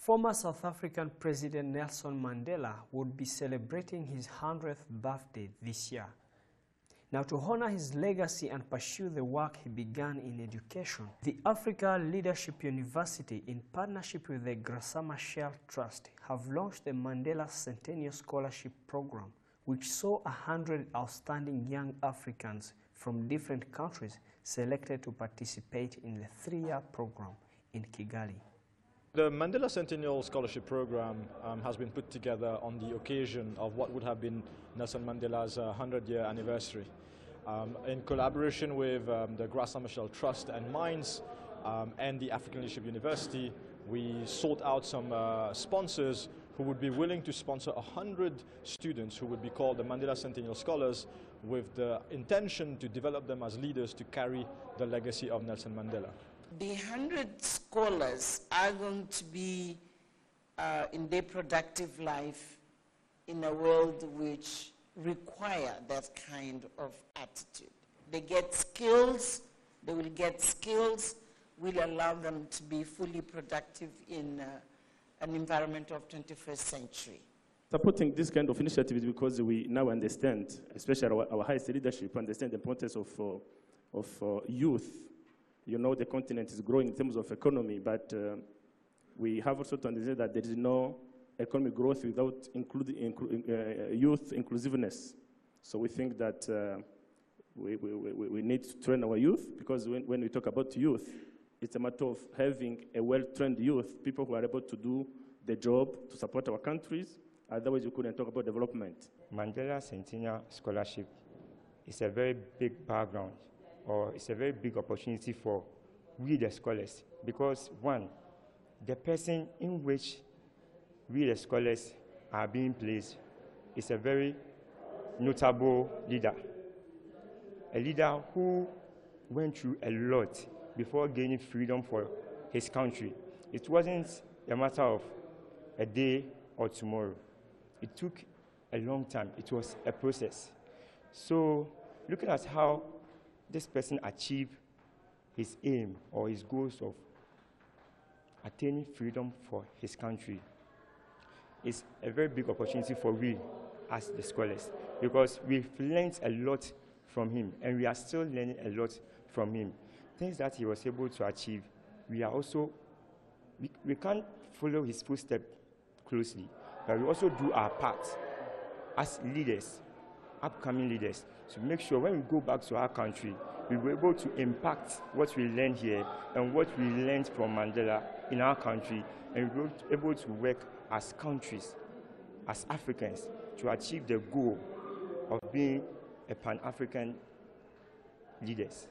Former South African President Nelson Mandela would be celebrating his 100th birthday this year. Now, to honor his legacy and pursue the work he began in education, the Africa Leadership University, in partnership with the Grassama Shell Trust, have launched the Mandela Centennial Scholarship Programme, which saw 100 outstanding young Africans from different countries selected to participate in the 3-year program in Kigali. The Mandela Centennial Scholarship Programme has been put together on the occasion of what would have been Nelson Mandela's 100-year anniversary. In collaboration with the Grassama Shell Trust and Mines and the African Leadership University, we sought out some sponsors who would be willing to sponsor 100 students who would be called the Mandela Centennial Scholars, with the intention to develop them as leaders to carry the legacy of Nelson Mandela. The 100 scholars are going to be in their productive life in a world which require that kind of attitude. They get skills, they will get skills, will allow them to be fully productive in an environment of 21st century. Supporting this kind of initiatives because we now understand, especially our highest leadership, understand the importance of youth. You know, the continent is growing in terms of economy, but we have also to understand that there is no economic growth without youth inclusiveness. So we think that we need to train our youth, because when we talk about youth, it's a matter of having a well-trained youth, people who are able to do the job to support our countries. Otherwise, we couldn't talk about development. Mandela Centennial Scholarship is a very big background, or it's a very big opportunity for we the scholars, because one, the person in which we the scholars are being placed is a very notable leader, a leader who went through a lot before gaining freedom for his country. It wasn't a matter of a day or tomorrow. It took a long time. It was a process. So looking at how this person achieved his aim or his goals of attaining freedom for his country is a very big opportunity for we as the scholars, because we've learned a lot from him, and we are still learning a lot from him. Things that he was able to achieve, we are also, we can't follow his footsteps closely, but we also do our part as leaders, upcoming leaders, to make sure when we go back to our country, we were able to impact what we learned here and what we learned from Mandela in our country, and we were able to work as countries, as Africans, to achieve the goal of being a Pan-African leaders.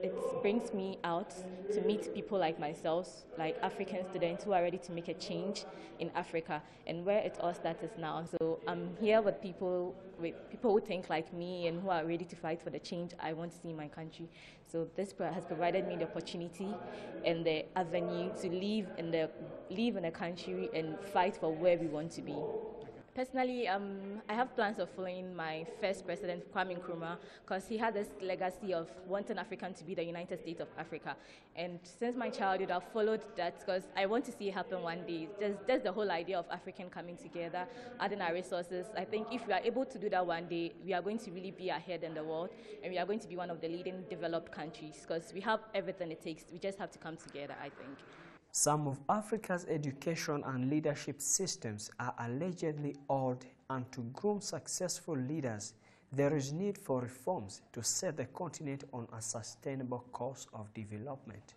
It brings me out to meet people like myself, like African students who are ready to make a change in Africa, and where it all starts is now. So I'm here with people who think like me and who are ready to fight for the change I want to see in my country. So this has provided me the opportunity and the avenue to live in a country and fight for where we want to be. Personally, I have plans of following my first president, Kwame Nkrumah, because he had this legacy of wanting Africa to be the United States of Africa. And since my childhood, I've followed that because I want to see it happen one day. Just the whole idea of African coming together, adding our resources. I think if we are able to do that one day, we are going to really be ahead in the world, and we are going to be one of the leading developed countries, because we have everything it takes. We just have to come together, I think. Some of Africa's education and leadership systems are allegedly old, and to groom successful leaders, there is need for reforms to set the continent on a sustainable course of development.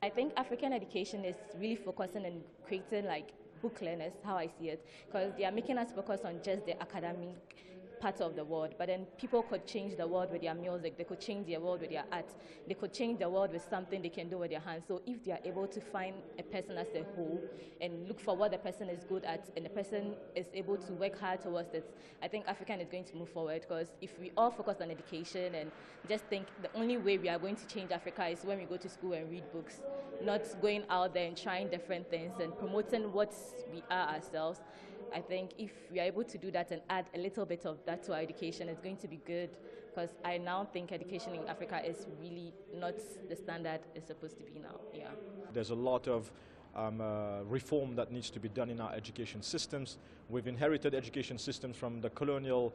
I think African education is really focusing on creating like book learners, how I see it, because they are making us focus on just the academic part of the world, but then people could change the world with their music, they could change their world with their art, they could change the world with something they can do with their hands. So if they are able to find a person as a whole and look for what the person is good at, and the person is able to work hard towards it, I think Africa is going to move forward, because if we all focus on education and just think the only way we are going to change Africa is when we go to school and read books, not going out there and trying different things and promoting what we are ourselves, I think if we are able to do that and add a little bit of that to our education, it's going to be good, because I now think education in Africa is really not the standard it's supposed to be now. Yeah. There's a lot of reform that needs to be done in our education systems. We've inherited education systems from the colonial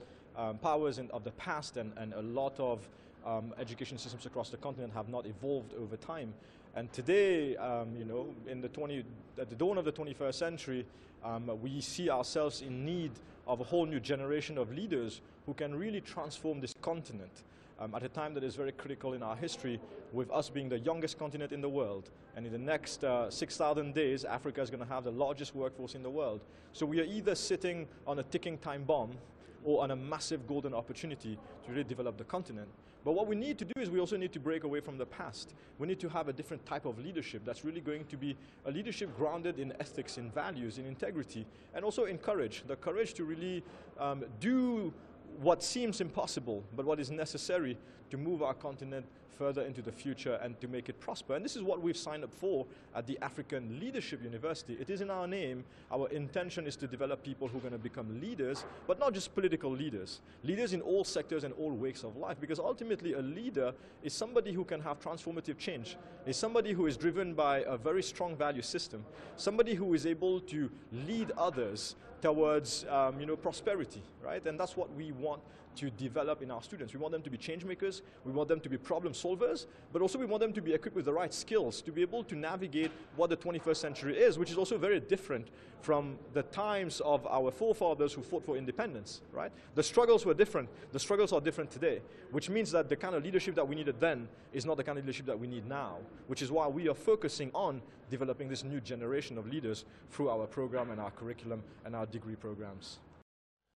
powers of the past, and a lot of education systems across the continent have not evolved over time. And today, you know, at the dawn of the 21st century, we see ourselves in need of a whole new generation of leaders who can really transform this continent at a time that is very critical in our history, with us being the youngest continent in the world. And in the next 6,000 days, Africa is going to have the largest workforce in the world. So we are either sitting on a ticking time bomb or on a massive golden opportunity to really develop the continent. But what we need to do is we also need to break away from the past. We need to have a different type of leadership that's really going to be a leadership grounded in ethics, in values, in integrity, and also in courage. The courage to really do what seems impossible, but what is necessary to move our continent further into the future and to make it prosper. And this is what we've signed up for at the African Leadership University. It is in our name. Our intention is to develop people who are going to become leaders, but not just political leaders. Leaders in all sectors and all walks of life, because ultimately a leader is somebody who can have transformative change, is somebody who is driven by a very strong value system, somebody who is able to lead others towards you know, prosperity, right? And that's what we want to develop in our students. We want them to be change makers, we want them to be problem solvers, but also we want them to be equipped with the right skills to be able to navigate what the 21st century is, which is also very different from the times of our forefathers who fought for independence, right? The struggles were different. The struggles are different today, which means that the kind of leadership that we needed then is not the kind of leadership that we need now, which is why we are focusing on developing this new generation of leaders through our program and our curriculum and our degree programs.